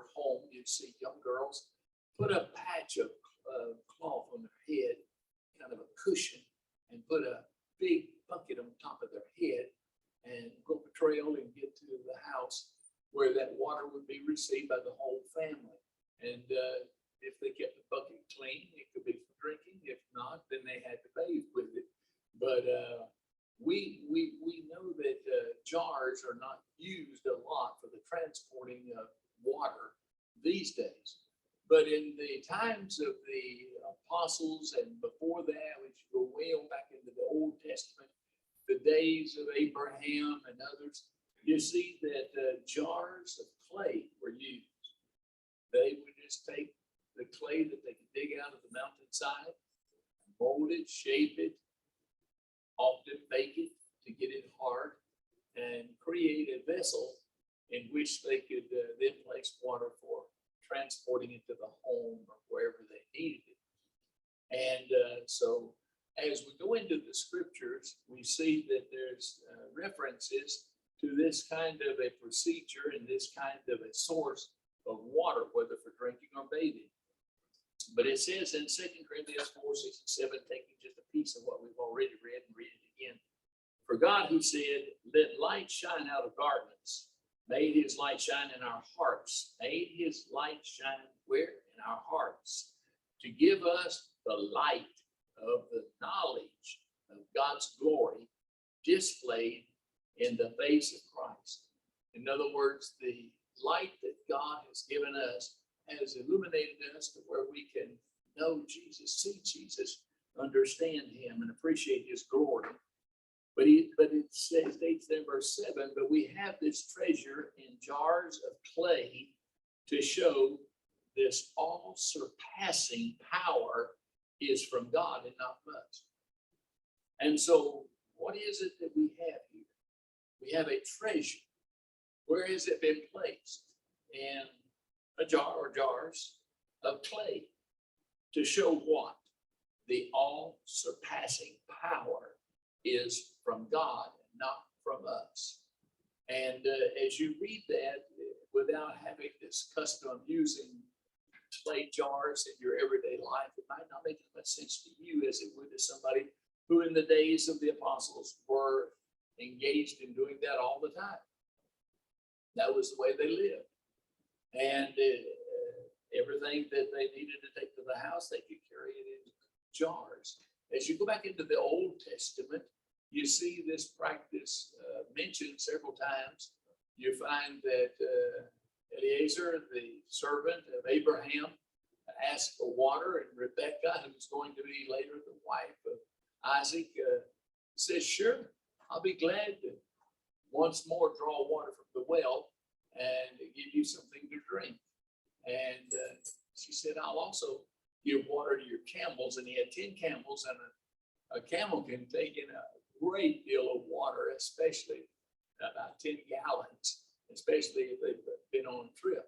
water home, you see young girls put a patch of cloth on their head, kind of a cushion, and put a big bucket on top of their head and go up a trail and get to the house where that water would be received by the whole family. And if they kept the bucket clean, it could be for drinking. If not, then they had to bathe with it. But we know that jars are not used a lot for the transporting of water these days. But in the times of the apostles and before that, which go way back into the Old Testament, the days of Abraham and others, you see that jars of clay were used. They would just take the clay that they could dig out of the mountainside, mold it, shape it, often bake it to get it hard, and create a vessel in which they could then place water for transporting it to the home or wherever they needed it. And so as we go into the scriptures, we see that there's references to this kind of a procedure and this kind of a source of water, whether for drinking or bathing. But it says in 2 Corinthians 4, 6, and 7, taking just a piece of what we've already read and read it again. For God, who said, let light shine out of darkness, made his light shine in our hearts, made his light shine where? In our hearts, to give us the light of the knowledge of God's glory displayed in the face of Christ. In other words, the light that God has given us has illuminated us to where we can know Jesus, see Jesus, understand him, and appreciate his glory. But it states there in verse 7, but we have this treasure in jars of clay to show this all-surpassing power is from God and not us. And so what is it that we have here? We have a treasure. Where has it been placed? In a jar or jars of clay to show what? The all-surpassing power is from God and not from us. And as you read that, without having this custom of using clay jars in your everyday life, it might not make as much sense to you as it would to somebody who in the days of the apostles were engaged in doing that all the time. That was the way they lived. And everything that they needed to take to the house, they could carry it in jars. As you go back into the Old Testament, you see this practice mentioned several times. You find that Eliezer, the servant of Abraham, asked for water, and Rebekah, who was going to be later the wife of Isaac, says, sure, I'll be glad to once more draw water from the well and give you something to drink. And she said, I'll also give water to your camels. And he had 10 camels, and a camel can take in a great deal of water, especially about 10 gallons, especially if they've been on a trip,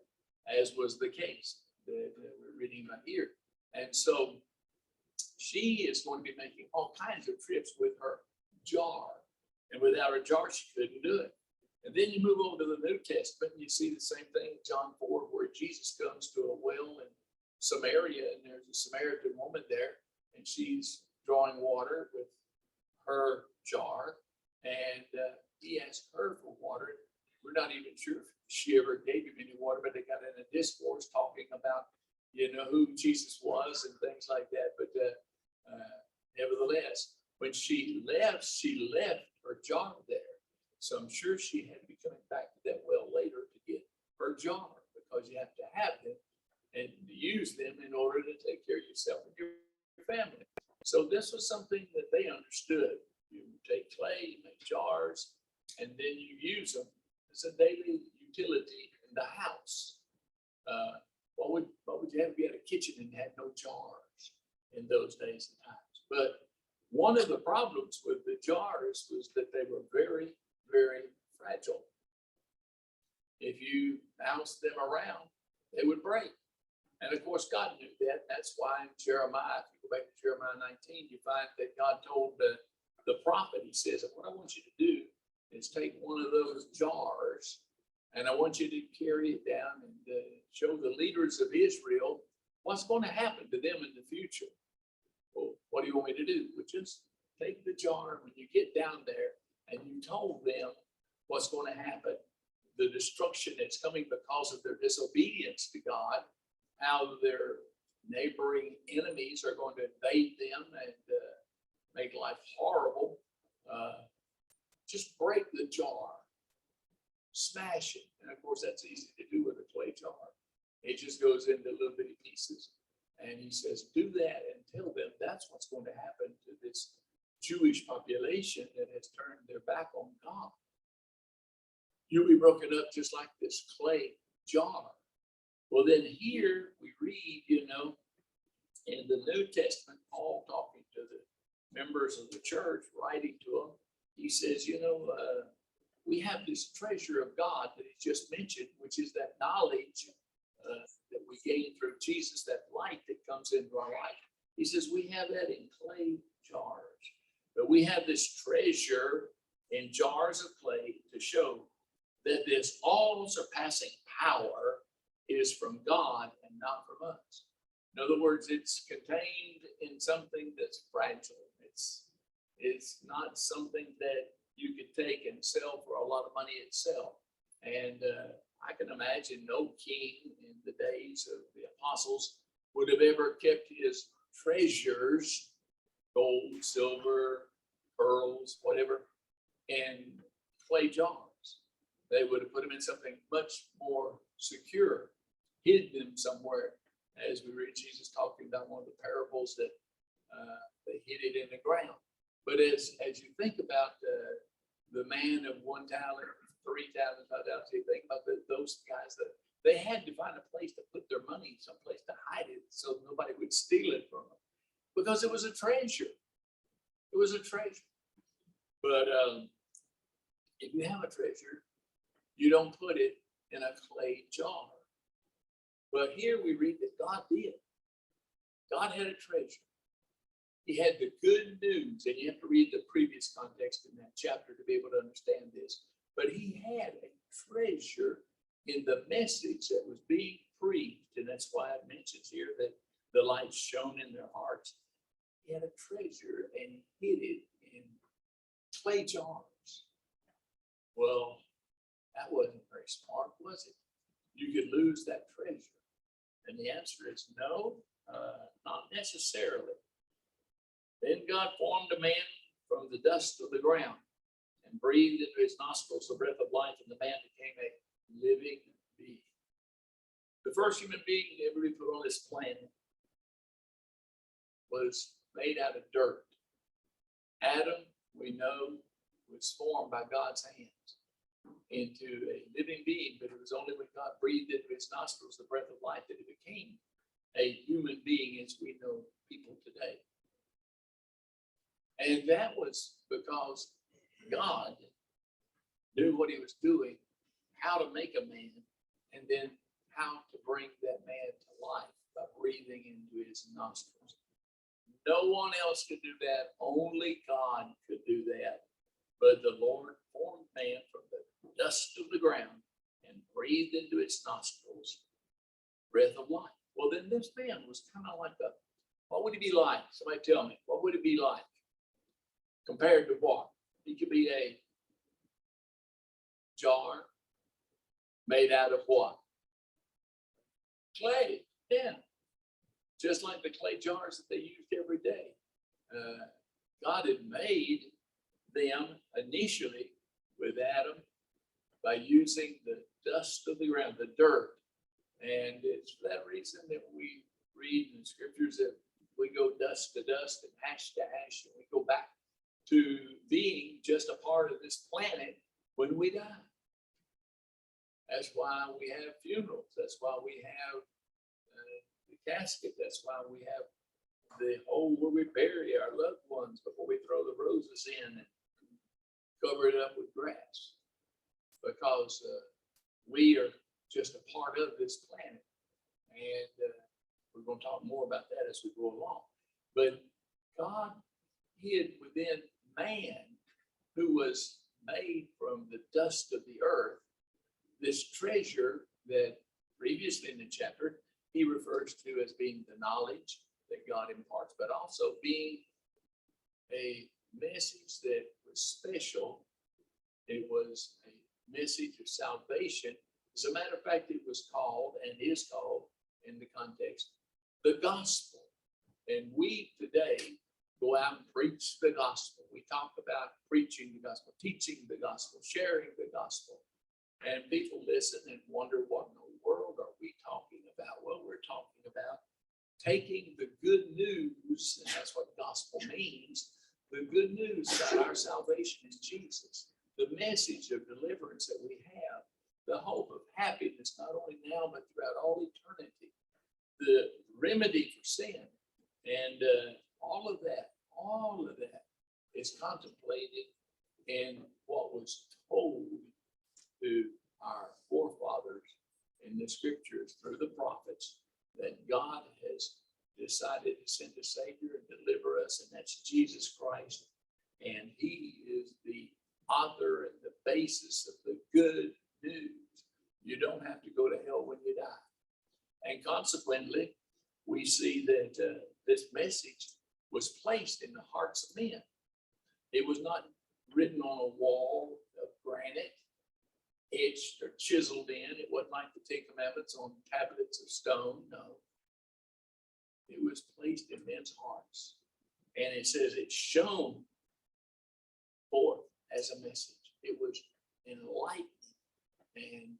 as was the case that we're reading about here. And so she is going to be making all kinds of trips with her jar. And without a jar, she couldn't do it. And then you move over to the New Testament, and you see the same thing in John 4, where Jesus comes to a well in Samaria, and there's a Samaritan woman there, and she's drawing water with her jar, and he asked her for water. We're not even sure if she ever gave him any water, but they got in a discourse talking about, who Jesus was and things like that. But nevertheless, when she left her jar there. So I'm sure she had to be coming back to that well later to get her jar, because you have to have them and use them in order to take care of yourself and your family. So this was something that they understood. You take clay, you make jars, and then you use them as a daily utility in the house. What would you have if you had a kitchen and had no jars in those days and times? But one of the problems with the jars was that they were very, very fragile. If you bounced them around, they would break. And of course, God knew that. That's why in Jeremiah, if you go back to Jeremiah 19, you find that God told the prophet, he says, what I want you to do is take one of those jars, and I want you to carry it down and show the leaders of Israel what's going to happen to them in the future. Well, what do you want me to do? Well, just take the jar when you get down there and you told them what's going to happen, the destruction that's coming because of their disobedience to God, how their neighboring enemies are going to invade them and make life horrible. Just break the jar, smash it. And of course, that's easy to do with a clay jar. It just goes into little bitty pieces. And he says, do that and tell them that's what's going to happen to this Jewish population that has turned their back on God. You'll be broken up just like this clay jar. Well, then here we read, in the New Testament, Paul talking to the members of the church, writing to them, he says, we have this treasure of God that he just mentioned, which is that knowledge that we gain through Jesus, that light that comes into our life. He says, we have that in clay jars, but we have this treasure in jars of clay to show that this all surpassing power is from God and not from us. In other words, it's contained in something that's fragile. It's not something that you could take and sell for a lot of money itself. And I can imagine no king in the days of the apostles would have ever kept his treasures, gold, silver, pearls, whatever, in clay jars. They would have put them in something much more secure, hid them somewhere, as we read Jesus talking about one of the parables that they hid it in the ground. But as you think about the man of 1 talent, 3 talents, 5 talents, you think about those guys that they had to find a place to put their money, someplace to hide it, so nobody would steal it from them, because it was a treasure. It was a treasure. But if you have a treasure, you don't put it in a clay jar. But here we read that God did. God had a treasure. He had the good news, and you have to read the previous context in that chapter to be able to understand this. But he had a treasure in the message that was being preached, and that's why it mentions here that the light shone in their hearts. He had a treasure, and he hid it in clay jars. Well, that wasn't very smart, was it? You could lose that treasure. And the answer is no, not necessarily. Then God formed a man from the dust of the ground and breathed into his nostrils the breath of life, and the man became a living being. The first human being ever be put on this planet was made out of dirt. Adam, we know, was formed by God's hands into a living being, but it was only when God breathed into his nostrils the breath of life that he became a human being as we know people today. And that was because God knew what he was doing, how to make a man, and then how to bring that man to life by breathing into his nostrils. No one else could do that. Only God could do that. But the Lord formed man from the dust of the ground and breathed into its nostrils breath of life. Well, then this man was kind of like what would he be like? Somebody tell me, what would it be like? Compared to what? He could be a jar made out of what? Clay. Yeah. Just like the clay jars that they used every day. God had made them initially with Adam by using the dust of the ground, the dirt. And it's for that reason that we read in the scriptures that we go dust to dust and ash to ash, and we go back to being just a part of this planet when we die. That's why we have funerals. That's why we have the casket. That's why we have the hole where we bury our loved ones before we throw the roses in and cover it up with grass. Because we are just a part of this planet. And we're going to talk more about that as we go along. But God hid within man, who was made from the dust of the earth, this treasure that previously in the chapter, he refers to as being the knowledge that God imparts, but also being a message that was special. It was a message of salvation. As a matter of fact, it was called and is called in the context the gospel. And we today go out and preach the gospel. We talk about preaching the gospel, teaching the gospel, sharing the gospel. And people listen and wonder, what in the world are we talking about? Well, we're talking about taking the good news, and that's what gospel means, the good news about our salvation in Jesus, the message of deliverance that we have, the hope of happiness, not only now, but throughout all eternity, the remedy for sin, and all of that is contemplated in what was told to our forefathers in the scriptures through the prophets, that God has decided to send a Savior and deliver us, and that's Jesus Christ. And he is the author and the basis of the good news. You don't have to go to hell when you die. And consequently, we see that this message was placed in the hearts of men. It was not written on a wall of granite, etched or chiseled in. It wasn't like the Ten Commandments on tablets of stone. No. It was placed in men's hearts. And it says it shone forth as a message. It was enlightening. And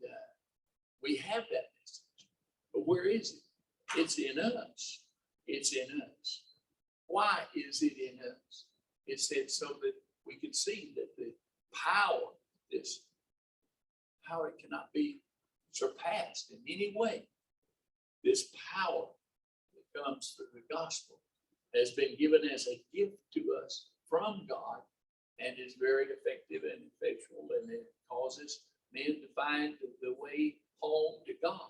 we have that message. But where is it? It's in us. It's in us. Why is it in us? It said so that we could see that the power, this power, it cannot be surpassed in any way. This power that comes through the gospel has been given as a gift to us from God, and is very effective and effectual, and it causes men to find the way home to God.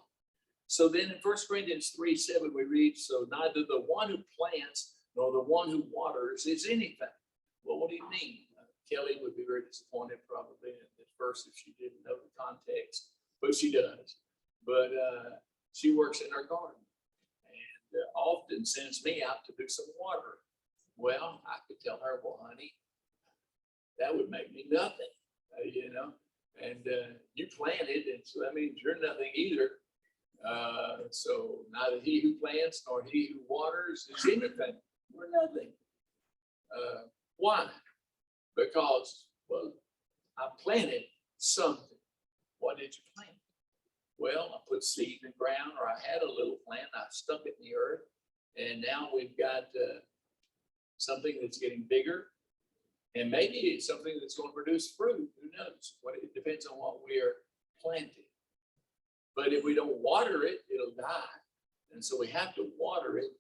So then in 1 Corinthians 3:7, we read, so neither the one who plants nor the one who waters is anything. Well, what do you mean? Kelly would be very disappointed probably in this verse if she didn't know the context, but she does. But she works in her garden and often sends me out to do some watering. Well, I could tell her, well, honey, that would make me nothing, and you planted, and so that means you're nothing either. So neither he who plants nor he who waters is anything. We're nothing. Why? Because, well, I planted something. What did you plant? Well, I put seed in the ground, or I had a little plant, I stuck it in the earth, and now we've got something that's getting bigger, and maybe it's something that's going to produce fruit. Who knows? It depends on what we are planting. But if we don't water it, it'll die. And so we have to water it.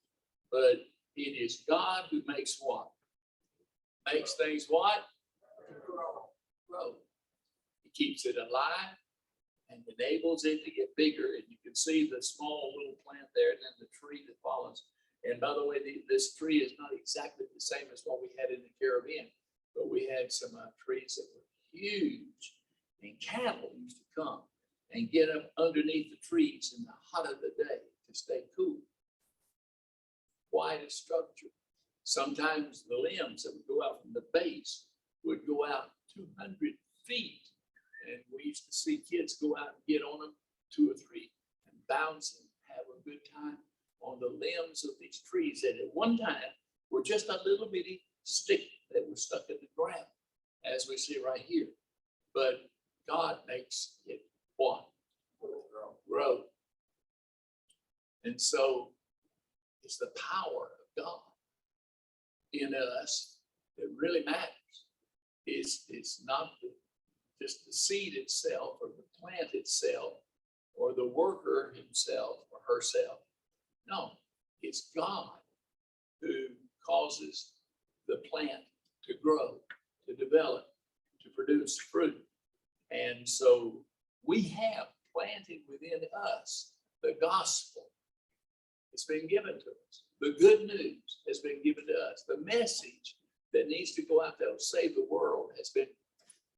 But it is God who makes what? Makes things what? Grow. He keeps it alive and enables it to get bigger. And you can see the small little plant there, and then the tree that follows. And by the way, this tree is not exactly the same as what we had in the Caribbean, but we had some trees that were huge, and cattle used to come and get up underneath the trees in the hot of the day to stay cool. Quite a structure. Sometimes the limbs that would go out from the base would go out 200 feet. And we used to see kids go out and get on them, 2 or 3, and bounce and have a good time on the limbs of these trees that at one time were just a little bitty stick that was stuck in the ground, as we see right here. But God makes it what? Grow. And so it's the power of God in us that really matters. It's not just the seed itself or the plant itself or the worker himself or herself. No, it's God who causes the plant to grow, to develop, to produce fruit. And so we have planted within us the gospel. It's been given to us. The good news has been given to us. The message that needs to go out that will save the world has been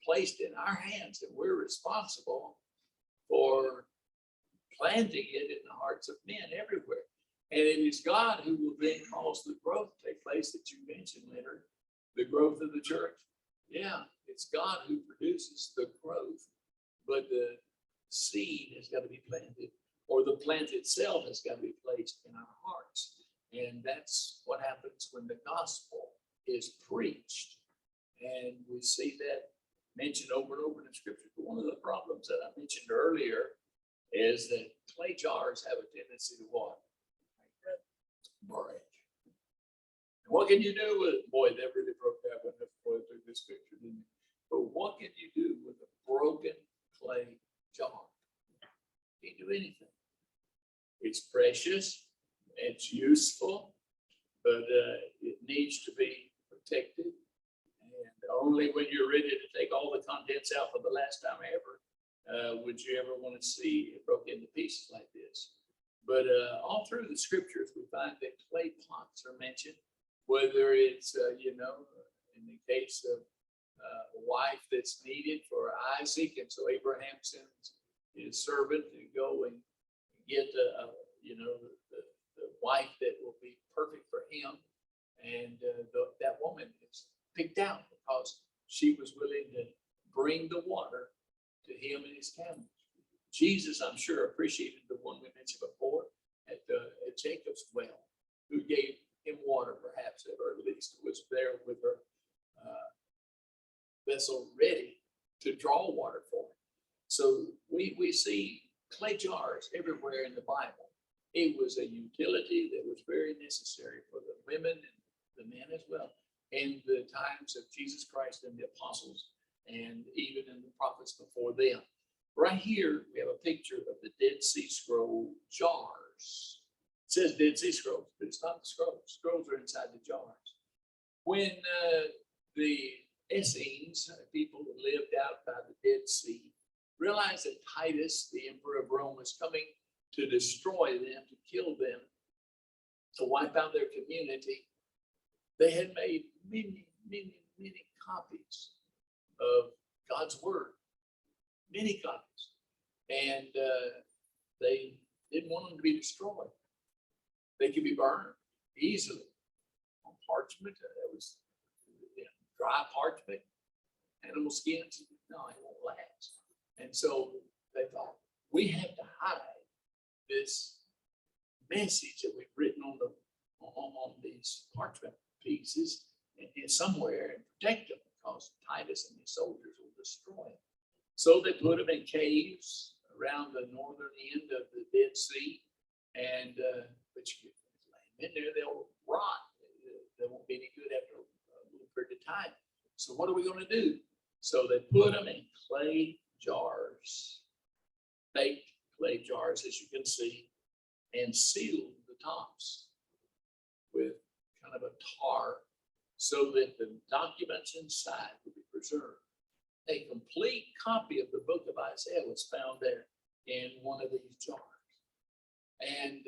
placed in our hands, and we're responsible for planting it in the hearts of men everywhere. And it is God who will then cause the growth to take place that you mentioned, Leonard, the growth of the church. Yeah, it's God who produces the growth, but the seed has got to be planted, or the plant itself has got to be placed in our hearts. And that's what happens when the gospel is preached. And we see that mentioned over and over in the scripture. But one of the problems that I mentioned earlier is that clay jars have a tendency to what? Break. And what can you do with, boy, that really broke that one before I took this picture, didn't it? But what can you do with a broken clay jar? You can't do anything. It's precious, it's useful, but it needs to be protected. And only when you're ready to take all the contents out for the last time ever would you ever want to see it broke into pieces like this. But all through the scriptures, we find that clay pots are mentioned, whether it's, in the case of a wife that's needed for Isaac, and so Abraham sends his servant to go and get, the wife that will be perfect for him. And that woman is picked out because she was willing to bring the water to him and his camels. Jesus, I'm sure, appreciated the one we mentioned before at Jacob's well, who gave him water, perhaps, or at least was there with her vessel ready to draw water for him. So we see clay jars everywhere in the Bible. It was a utility that was very necessary for the women and the men as well, in the times of Jesus Christ and the apostles, and even in the prophets before them. Right here, we have a picture of the Dead Sea Scroll jars. It says Dead Sea Scrolls, but it's not the scrolls. Scrolls are inside the jars. When the Essenes, people who lived out by the Dead Sea, realized that Titus, the emperor of Rome, was coming to destroy them, to kill them, to wipe out their community, they had made many, many, many copies of God's word. Many copies. And they didn't want them to be destroyed. They could be burned easily on parchment. That was dry parchment, animal skins. No, it won't last. And so they thought, we have to hide this message that we've written on these parchment pieces and somewhere and protect them, because Titus and his soldiers will destroy them. So they put them in caves around the northern end of the Dead Sea, and but you get them in there, they'll rot. They won't be any good after a little period of time. So what are we going to do? So they put them in clay jars, baked clay jars, as you can see, and sealed the tops with kind of a tar so that the documents inside would be preserved. A complete copy of the book of Isaiah was found there in one of these jars. And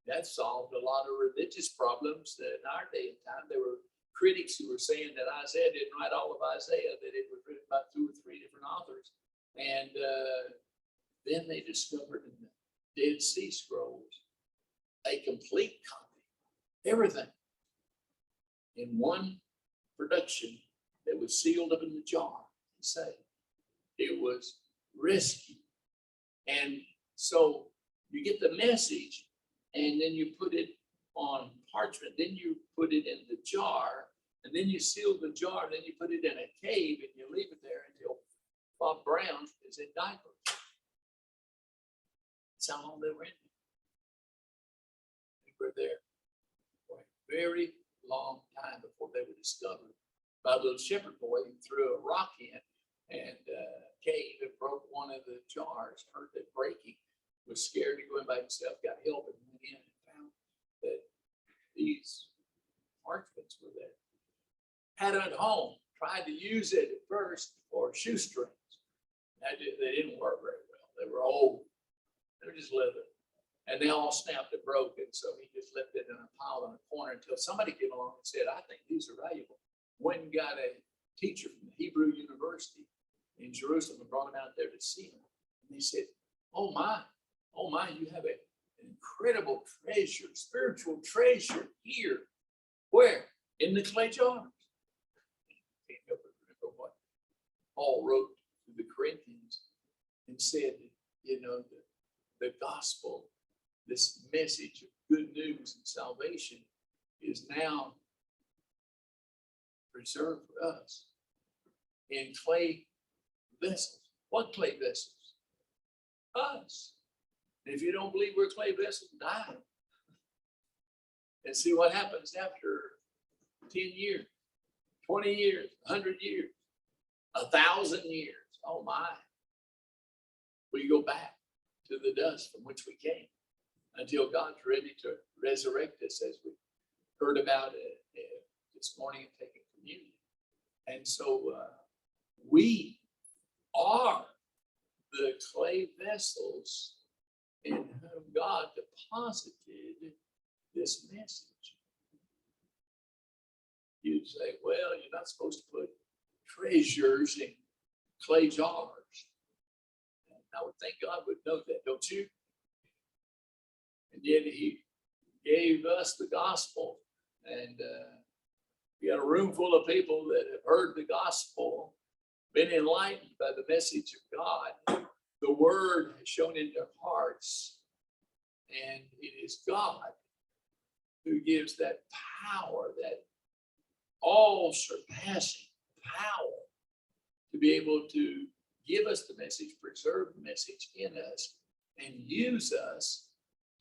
that solved a lot of religious problems that in our day and time. There were critics who were saying that Isaiah didn't write all of Isaiah, that it was written by 2 or 3 different authors. And then they discovered in the Dead Sea Scrolls a complete copy, everything, in one production that was sealed up in the jar. Say it was risky. And so you get the message, and then you put it on parchment, then you put it in the jar, and then you seal the jar, and then you put it in a cave, and you leave it there until Bob Brown is in diapers. That's how long they were in there. They were there for a very long time before they were discovered by a little shepherd boy who threw a rock in and cave and broke one of the jars, heard it breaking, was scared to go in by himself, got help, and went in and found that these parchments were there. Had them at home, tried to use it at first for shoestrings. They didn't work very well. They were old. They were just leather. And they all snapped and broke, and so he just left it in a pile in a corner until somebody came along and said, I think these are valuable. Went and got a teacher from the Hebrew University in Jerusalem and brought him out there to see him. And he said, oh my, Oh my, you have an incredible treasure, spiritual treasure here. Where? In the clay jars. Can't help but remember what Paul wrote to the Corinthians and said, you know, the gospel, this message of good news and salvation is now preserved for us in clay vessels. What clay vessels? Us. And if you don't believe we're clay vessels, die. And see what happens after 10 years, 20 years, 100 years, 1,000 years. Oh my. We go back to the dust from which we came until God's ready to resurrect us, as we heard about it this morning in taking communion. And so we are the clay vessels in whom God deposited this message. You'd say, well, you're not supposed to put treasures in clay jars. And I would think God would know that, don't you? And yet he gave us the gospel, and we got a room full of people that have heard the gospel, been enlightened by the message of God. The word has shown in their hearts, and it is God who gives that power, that all surpassing power, to be able to give us the message, preserve the message in us, and use us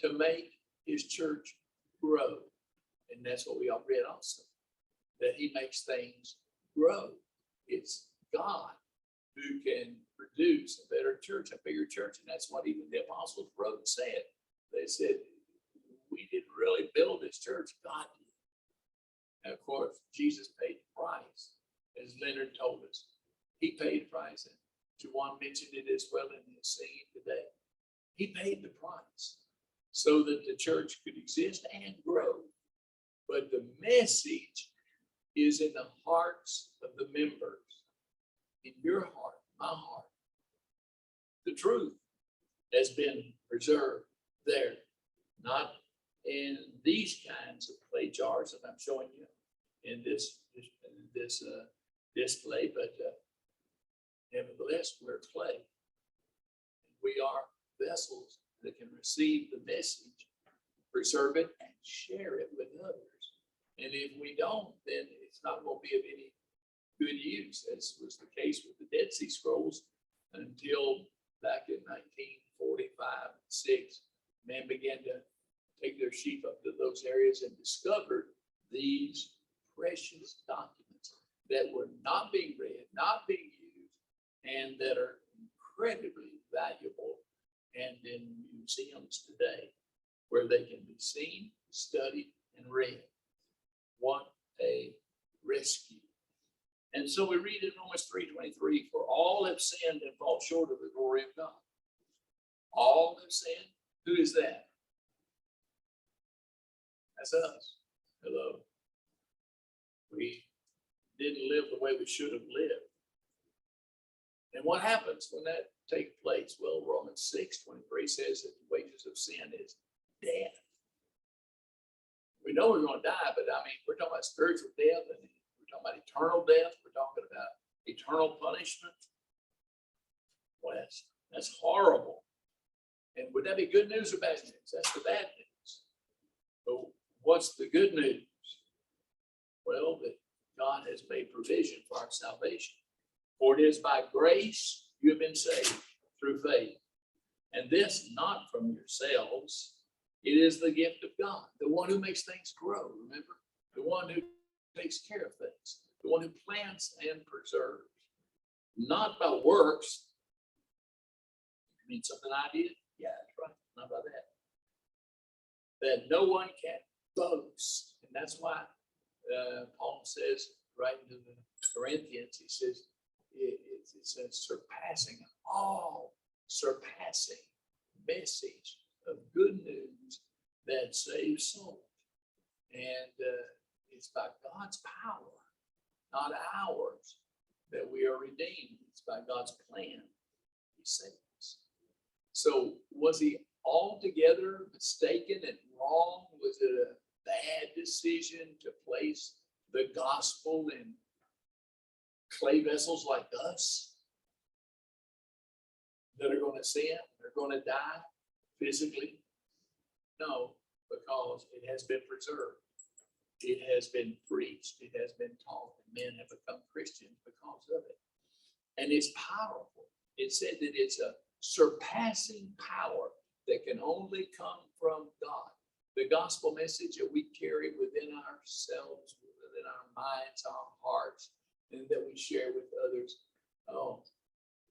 to make his church grow. And that's what we all read also, that he makes things grow. It's God who can produce a better church, a bigger church. And that's what even the apostles wrote and said. They said, we didn't really build this church, God did. And of course, Jesus paid the price, as Leonard told us. He paid the price, and Juwan mentioned it as well in his singing today. He paid the price so that the church could exist and grow. But the message is in the hearts of the members, in your heart, my heart. The truth has been preserved there, not in these kinds of clay jars that I'm showing you in this display, but nevertheless, we're clay. We are vessels that can receive the message, preserve it, and share it with others. And if we don't, then it's not going to be of any good use, as was the case with the Dead Sea Scrolls until back in 1945 and 6. Men began to take their sheep up to those areas and discovered these precious documents that were not being read, not being used, and that are incredibly valuable and in museums today, where they can be seen, studied, and read. What a rescue. And so we read in Romans 3:23, for all have sinned and fall short of the glory of God. All have sinned. Who is that? That's us. Hello. We didn't live the way we should have lived. And what happens when that takes place? Well, Romans 6:23 says that the wages of sin is death. We know we're going to die, but I mean, we're talking about spiritual death, and we're talking about eternal death. We're talking about eternal punishment. Well, that's horrible. And would that be good news or bad news? That's the bad news. But what's the good news? Well, that God has made provision for our salvation. For it is by grace you have been saved through faith. And this not from yourselves. It is the gift of God, the one who makes things grow, remember? The one who takes care of things, the one who plants and preserves. Not by works. You mean something I did? Yeah, that's right. Not by that. That no one can boast. And that's why Paul says, right into the Corinthians, he says, it's a surpassing message of good news that saves souls. And it's by God's power, not ours, that we are redeemed. It's by God's plan. He saved us. So was he altogether mistaken and wrong? Was it a bad decision to place the gospel in clay vessels like us that are going to sin, they're going to die physically? No, because it has been preserved. It has been preached. It has been taught. And men have become Christians because of it. And it's powerful. It said that it's a surpassing power that can only come from God. The gospel message that we carry within ourselves, within our minds, our hearts, and that we share with others. Oh,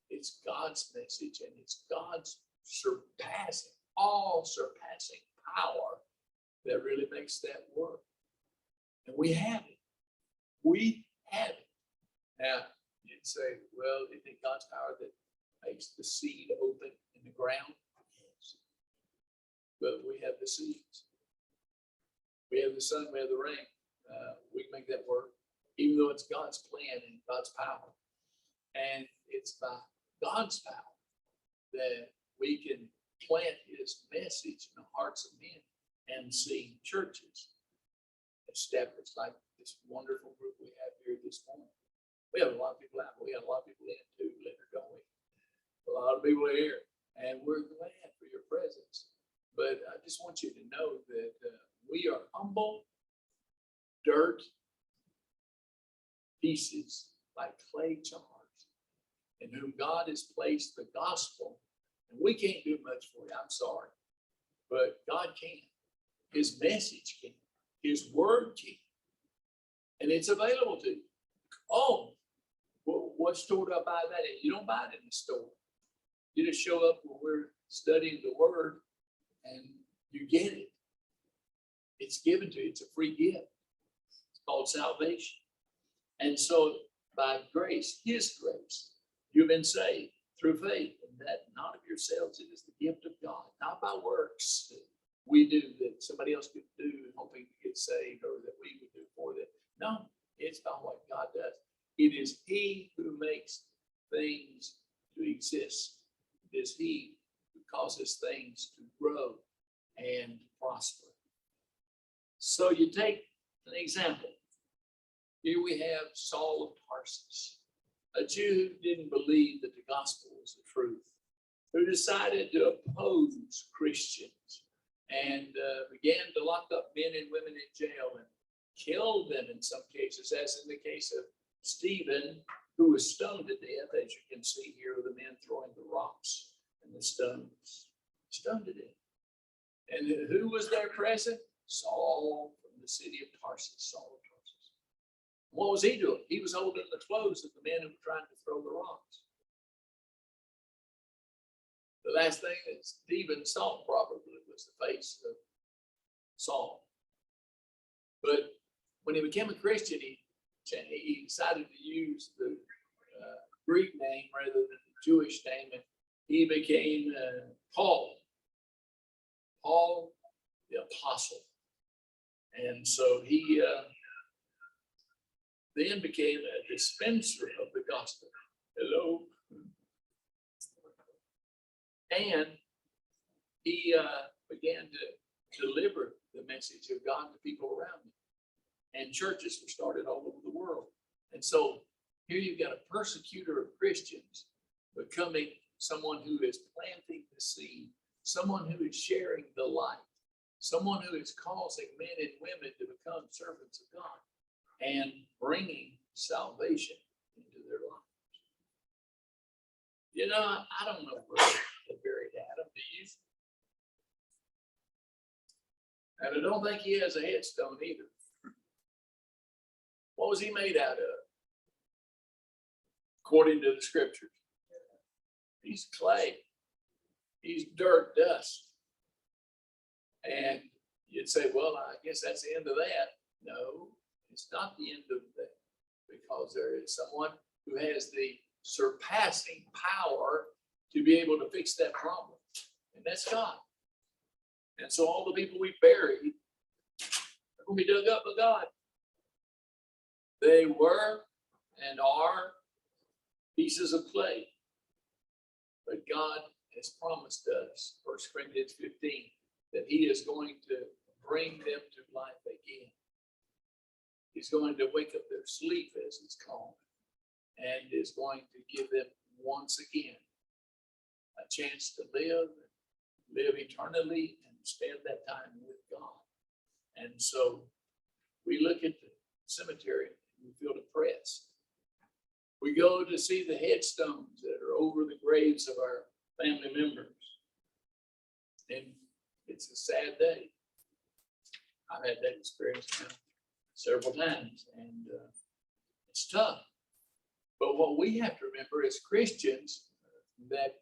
it's God's message, and it's God's surpassing, all surpassing power that really makes that work. And we have it. We have it. Now, you'd say, well, isn't it God's power that makes the seed open in the ground? Yes. But we have the seeds. We have the sun, we have the rain. We can make that work, even though it's God's plan and God's power. And it's by God's power that we can plant his message in the hearts of men and see churches established like this wonderful group we have here this morning. We have a lot of people out. We have a lot of people in too, later, don't we? A lot of people are here, and we're glad for your presence. But I just want you to know that we are humble, dirt pieces like clay jars, in whom God has placed the gospel. And we can't do much for you. I'm sorry, but God can. His message can. His word can. And it's available to you. Oh, what store do I buy that in? You don't buy it in the store. You just show up when we're studying the word and you get it. It's given to you. It's a free gift. It's called salvation. And so by grace, his grace, you've been saved through faith, and that not of yourselves, it is the gift of God, not by works that we do that somebody else could do hoping to get saved or that we would do for them. No, it's not what God does. It is he who makes things to exist. It is he who causes things to grow and prosper. So you take an example. Here we have Saul of Tarsus, a Jew who didn't believe that the gospel was the truth, who decided to oppose Christians and began to lock up men and women in jail and kill them in some cases, as in the case of Stephen, who was stoned to death, as you can see here, the men throwing the rocks and the stones, stoned to death. And who was there present? Saul from the city of Tarsus, Saul of Tarsus. What was he doing? He was holding the clothes of the men who were trying to throw the rocks. The last thing that Stephen saw probably was the face of Saul. But when he became a Christian, he decided to use the Greek name rather than the Jewish name, and he became Paul the apostle. And so he then became a dispenser of the gospel. Hello. And he began to deliver the message of God to people around him. And churches were started all over the world. And so here you've got a persecutor of Christians becoming someone who is planting the seed, someone who is sharing the light, someone who is causing men and women to become servants of God and bringing salvation into their lives. You know, I don't know where they buried Adam, do you? And I don't think he has a headstone either. What was he made out of? According to the scriptures, he's clay. He's dirt, dust. And you'd say, well, I guess that's the end of that. No, it's not the end of that, because there is someone who has the surpassing power to be able to fix that problem. And that's God. And so all the people we buried are going to be dug up by God. They were and are pieces of clay. But God has promised us, 1 Corinthians 15, that he is going to bring them to life again. He's going to wake up their sleep, as it's called, and is going to give them once again a chance to live eternally and spend that time with God. And so we look at the cemetery and we feel depressed. We go to see the headstones that are over the graves of our family members. And it's a sad day. I've had that experience now several times, and it's tough. But what we have to remember as Christians, that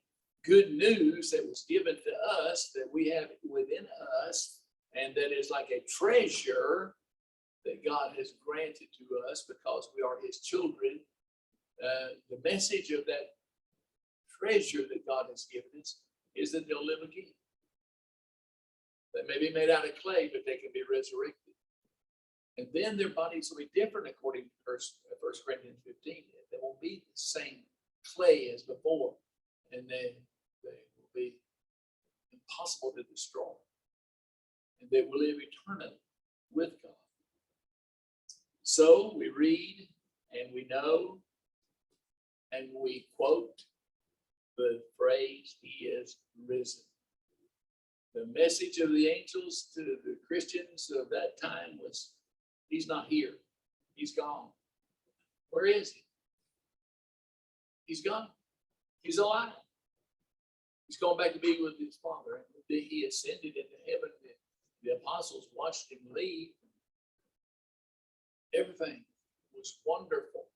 good news that was given to us, that we have within us, and that is like a treasure that God has granted to us because we are his children. The message of that treasure that God has given us is that they'll live again. They may be made out of clay, but they can be resurrected. And then their bodies will be different according to 1 Corinthians 15. They won't be the same clay as before. And they will be impossible to destroy. And they will live eternally with God. So we read and we know and we quote the phrase, he is risen. The message of the angels to the Christians of that time was, he's not here. He's gone. Where is he? He's gone. He's alive. He's gone back to be with his Father. And the day he ascended into heaven, the apostles watched him leave. Everything was wonderful.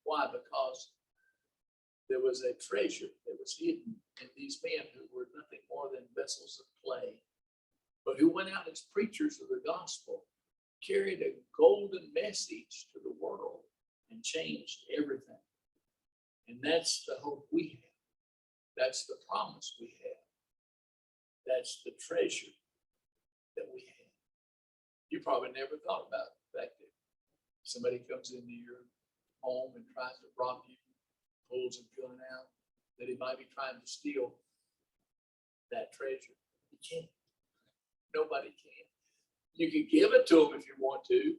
Why? Because there was a treasure that was hidden in these men who were nothing more than vessels of clay, but who went out as preachers of the gospel, carried a golden message to the world, and changed everything. And that's the hope we have. That's the promise we have. That's the treasure that we have. You probably never thought about the fact that somebody comes into your home and tries to rob you, pulls a gun out, that he might be trying to steal that treasure. You can't. Nobody can. You can give it to them if you want to,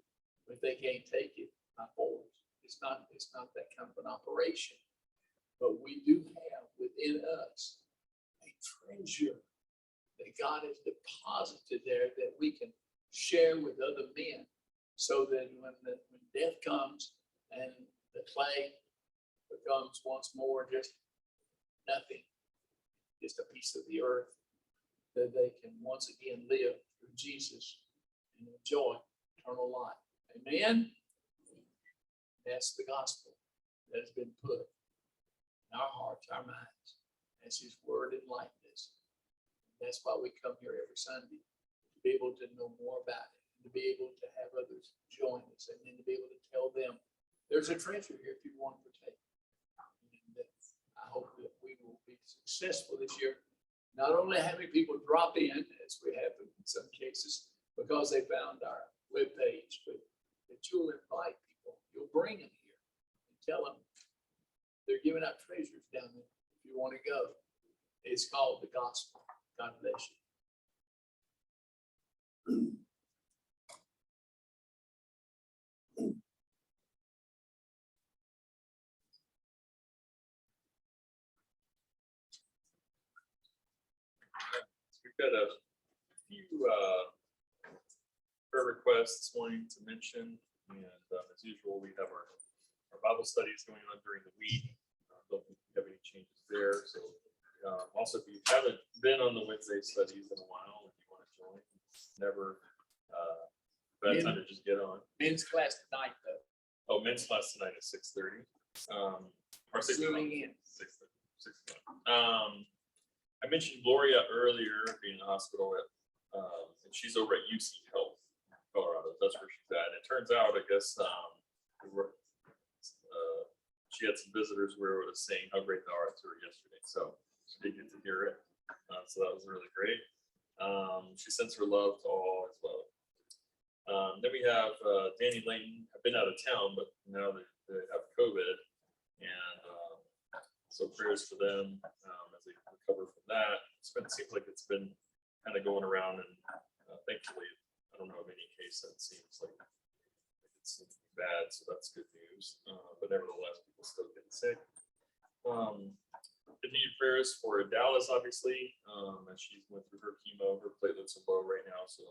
but they can't take it by force. It's not that kind of an operation. But we do have within us a treasure that God has deposited there that we can share with other men, so that when death comes and the clay becomes once more just nothing, just a piece of the earth, that they can once again live through Jesus and enjoy eternal life. Amen? That's the gospel that has been put in our hearts, our minds, as his word enlightened us. That's why we come here every Sunday, to be able to know more about it, and to be able to have others join us, and then to be able to tell them there's a treasure here if you want to partake. And I hope that we will be successful this year, not only having people drop in, as we have in some cases, because they found our webpage, but that you'll invite people, you'll bring them here and tell them they're giving out treasures down there if you want to go. It's called the gospel. God bless you. We've got a few prayer requests wanting to mention, and as usual, we have our Bible studies going on during the week. Don't think we have any changes there. So also, if you haven't been on the Wednesday studies in a while, if you want to join, it's never bad time to just get on. Men's class tonight, though. Oh, men's class tonight at 6:30. Or 6 Zooming in. 6 I mentioned Gloria earlier being in the hospital and she's over at UC Health, Colorado. That's where she's at. And it turns out, I guess, she had some visitors where it was saying how great they are to her yesterday. So she did get to hear it. So that was really great. She sends her love to all as well. Then we have Danny Layton. I've been out of town, but now they have COVID. And So prayers for them as they recover from that. It seems like it's been kind of going around, and thankfully, I don't know of any case that seems like it's bad, so that's good news. But nevertheless, people still get sick. Continued prayers for Dallas, obviously, as she's went through her chemo. Her platelets are low right now, so